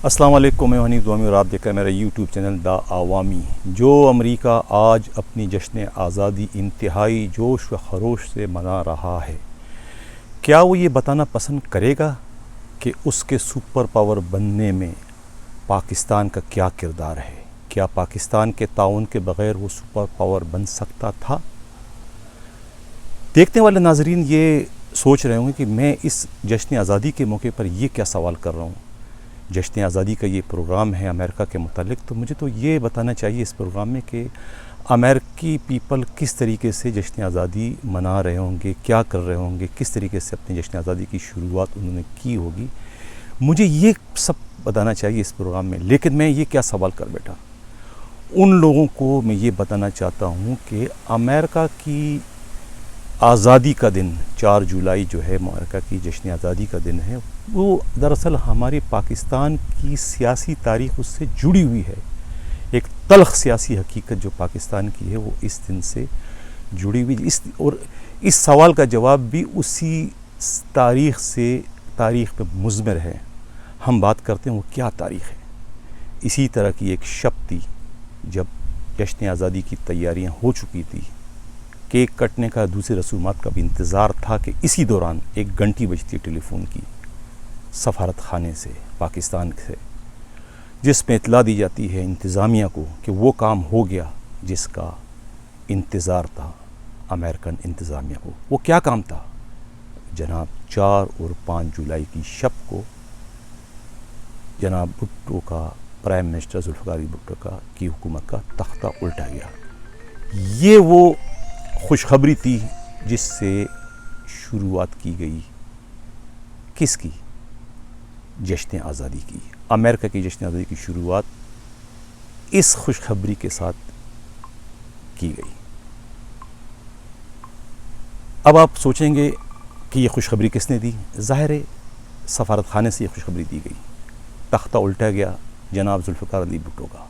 السلام علیکم، میں حنیف دوامی اور آپ دیکھ رہے ہیں میرا یوٹیوب چینل دا عوامی۔ جو امریکہ آج اپنی جشن آزادی انتہائی جوش و خروش سے منا رہا ہے، کیا وہ یہ بتانا پسند کرے گا کہ اس کے سپر پاور بننے میں پاکستان کا کیا کردار ہے؟ کیا پاکستان کے تعاون کے بغیر وہ سپر پاور بن سکتا تھا؟ دیکھنے والے ناظرین یہ سوچ رہے ہوں گے کہ میں اس جشن آزادی کے موقع پر یہ کیا سوال کر رہا ہوں۔ جشن آزادی کا یہ پروگرام ہے امریکہ کے متعلق، تو مجھے تو یہ بتانا چاہیے اس پروگرام میں کہ امریکی پیپل کس طریقے سے جشن آزادی منا رہے ہوں گے، کیا کر رہے ہوں گے، کس طریقے سے اپنی جشن آزادی کی شروعات انہوں نے کی ہوگی، مجھے یہ سب بتانا چاہیے اس پروگرام میں۔ لیکن میں یہ کیا سوال کر بیٹھا، ان لوگوں کو میں یہ بتانا چاہتا ہوں کہ امریکہ کی آزادی کا دن 4 جولائی جو ہے امریکہ کی جشن آزادی کا دن ہے، وہ دراصل ہماری پاکستان کی سیاسی تاریخ اس سے جڑی ہوئی ہے۔ ایک تلخ سیاسی حقیقت جو پاکستان کی ہے وہ اس دن سے جڑی ہوئی، اور اس سوال کا جواب بھی اسی تاریخ پہ مضمر ہے۔ ہم بات کرتے ہیں وہ کیا تاریخ ہے۔ اسی طرح کی ایک شب تھی جب جشن آزادی کی تیاریاں ہو چکی تھی، کیک کٹنے کا، دوسرے رسومات کا بھی انتظار تھا کہ اسی دوران ایک گھنٹی بجتی ٹیلی فون کی سفارت خانے سے، پاکستان سے، جس میں اطلاع دی جاتی ہے انتظامیہ کو کہ وہ کام ہو گیا جس کا انتظار تھا امریکن انتظامیہ کو۔ وہ کیا کام تھا جناب؟ 4 اور 5 جولائی کی شب کو جناب بھٹو کا، پرائم منسٹر ذوالفقار علی بھٹو کی حکومت کا تختہ الٹا گیا۔ یہ وہ خوشخبری تھی جس سے شروعات کی گئی، کس کی؟ جشن آزادی کی۔ امریکہ کی جشن آزادی کی شروعات اس خوشخبری کے ساتھ کی گئی۔ اب آپ سوچیں گے کہ یہ خوشخبری کس نے دی؟ ظاہر ہے سفارت خانے سے یہ خوشخبری دی گئی، تختہ الٹا گیا جناب ذوالفقار علی بھٹو کا۔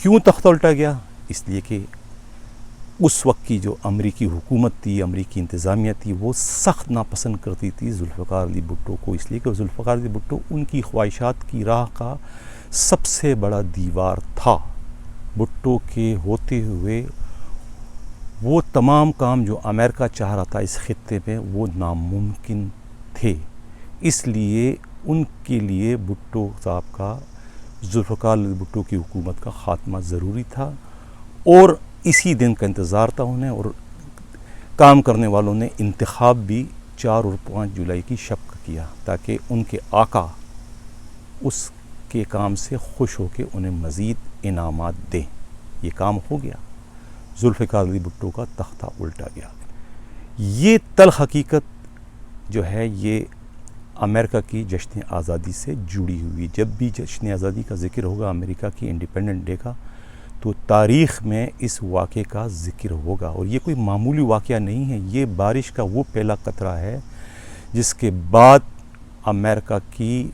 کیوں تختہ الٹا گیا؟ اس لیے کہ اس وقت کی جو امریکی حکومت تھی، امریکی انتظامیہ تھی، وہ سخت ناپسند کرتی تھی ذوالفقار علی بھٹو کو، اس لیے کہ ذوالفقار علی بھٹو ان کی خواہشات کی راہ کا سب سے بڑا دیوار تھا۔ بھٹو کے ہوتے ہوئے وہ تمام کام جو امریکہ چاہ رہا تھا اس خطے میں وہ ناممکن تھے۔ اس لیے ان کے لیے بھٹو صاحب کا، ذوالفقار علی بھٹو کی حکومت کا خاتمہ ضروری تھا، اور اسی دن کا انتظار تھا انہیں، اور کام کرنے والوں نے انتخاب بھی 4 اور 5 جولائی کی شب کا کیا تاکہ ان کے آقا اس کے کام سے خوش ہو کے انہیں مزید انعامات دیں۔ یہ کام ہو گیا، ذوالفقار علی بھٹو کا تختہ الٹا گیا۔ یہ تلخ حقیقت جو ہے یہ امریکہ کی جشن آزادی سے جڑی ہوئی۔ جب بھی جشن آزادی کا ذکر ہوگا امریکہ کی انڈیپینڈنٹ ڈے کا، تو تاریخ میں اس واقعے کا ذکر ہوگا، اور یہ کوئی معمولی واقعہ نہیں ہے۔ یہ بارش کا وہ پہلا قطرہ ہے جس کے بعد امریکہ کی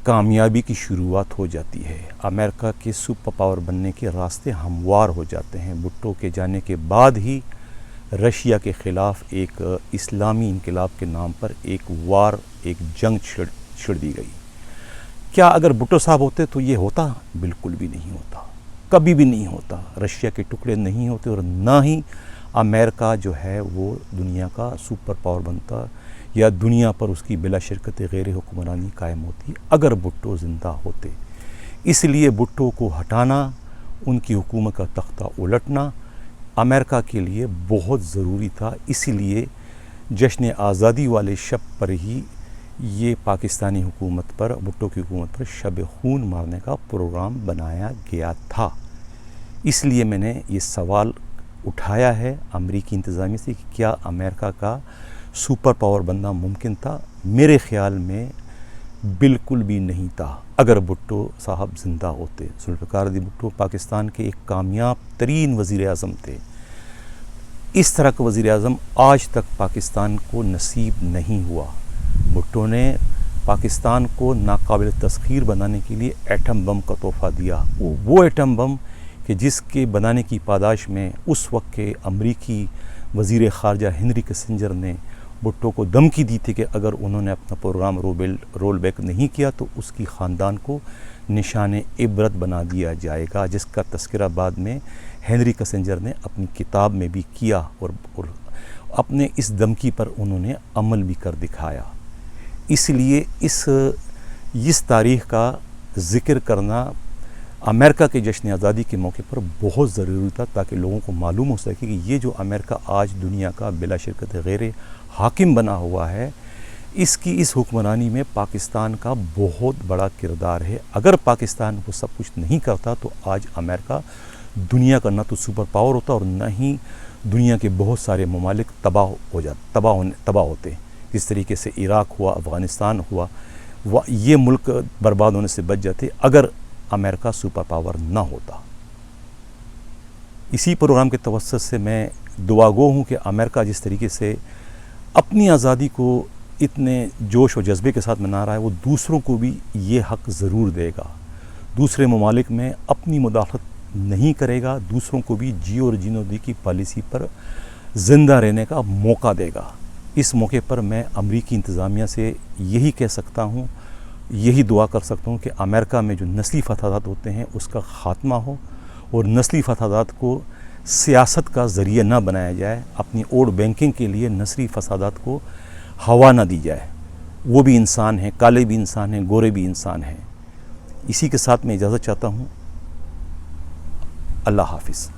کامیابی کی شروعات ہو جاتی ہے۔ امریکہ کے سپر پاور بننے کے راستے ہموار ہو جاتے ہیں۔ بھٹو کے جانے کے بعد ہی رشیا کے خلاف ایک اسلامی انقلاب کے نام پر ایک جنگ چھڑ دی گئی۔ کیا اگر بھٹو صاحب ہوتے تو یہ ہوتا؟ بالکل بھی نہیں ہوتا، کبھی بھی نہیں ہوتا۔ رشیا کے ٹکڑے نہیں ہوتے، اور نہ ہی امریکہ جو ہے وہ دنیا کا سپر پاور بنتا، یا دنیا پر اس کی بلا شرکت غیر حکمرانی قائم ہوتی اگر بھٹو زندہ ہوتے۔ اس لیے بھٹو کو ہٹانا، ان کی حکومت کا تختہ الٹنا امریکہ کے لیے بہت ضروری تھا۔ اسی لیے جشن آزادی والے شب پر ہی یہ پاکستانی حکومت پر، بھٹو کی حکومت پر شب خون مارنے کا پروگرام بنایا گیا تھا۔ اس لیے میں نے یہ سوال اٹھایا ہے امریکی انتظامیہ سے کہ کیا امریکہ کا سپر پاور بننا ممکن تھا؟ میرے خیال میں بالکل بھی نہیں تھا اگر بھٹو صاحب زندہ ہوتے۔ ذوالفقار علی بھٹو پاکستان کے ایک کامیاب ترین وزیر اعظم تھے۔ اس طرح کا وزیر اعظم آج تک پاکستان کو نصیب نہیں ہوا۔ بھٹو نے پاکستان کو ناقابل تسخیر بنانے کے لیے ایٹم بم کا تحفہ دیا، وہ ایٹم بم کہ جس کے بنانے کی پاداش میں اس وقت کے امریکی وزیر خارجہ ہنری کسنجر نے بھٹو کو دھمکی دی تھی کہ اگر انہوں نے اپنا پروگرام رول بیک نہیں کیا تو اس کی خاندان کو نشان عبرت بنا دیا جائے گا، جس کا تذکرہ بعد میں ہنری کسنجر نے اپنی کتاب میں بھی کیا، اور اپنے اس دھمکی پر انہوں نے عمل بھی کر دکھایا۔ اس لیے اس تاریخ کا ذکر کرنا امریکہ کے جشن آزادی کے موقع پر بہت ضروری تھا، تاکہ لوگوں کو معلوم ہو سکے کہ یہ جو امریکہ آج دنیا کا بلا شرکت غیر حاکم بنا ہوا ہے، اس حکمرانی میں پاکستان کا بہت بڑا کردار ہے۔ اگر پاکستان وہ سب کچھ نہیں کرتا تو آج امریکہ دنیا کا نہ تو سپر پاور ہوتا اور نہ ہی دنیا کے بہت سارے ممالک تباہ ہوتے، جس طریقے سے عراق ہوا، افغانستان ہوا، یہ ملک برباد ہونے سے بچ جاتے اگر امریکہ سپر پاور نہ ہوتا۔ اسی پروگرام کے توسط سے میں دعا گو ہوں کہ امریکہ جس طریقے سے اپنی آزادی کو اتنے جوش و جذبے کے ساتھ منا رہا ہے، وہ دوسروں کو بھی یہ حق ضرور دے گا، دوسرے ممالک میں اپنی مداخلت نہیں کرے گا، دوسروں کو بھی جی اور جینو دی کی پالیسی پر زندہ رہنے کا موقع دے گا۔ اس موقع پر میں امریکی انتظامیہ سے یہی کہہ سکتا ہوں، یہی دعا کر سکتا ہوں کہ امریکہ میں جو نسلی فسادات ہوتے ہیں اس کا خاتمہ ہو، اور نسلی فسادات کو سیاست کا ذریعہ نہ بنایا جائے، اپنی ووٹ بینکنگ کے لیے نسلی فسادات کو ہوا نہ دی جائے۔ وہ بھی انسان ہیں، کالے بھی انسان ہیں، گورے بھی انسان ہیں۔ اسی کے ساتھ میں اجازت چاہتا ہوں۔ اللہ حافظ۔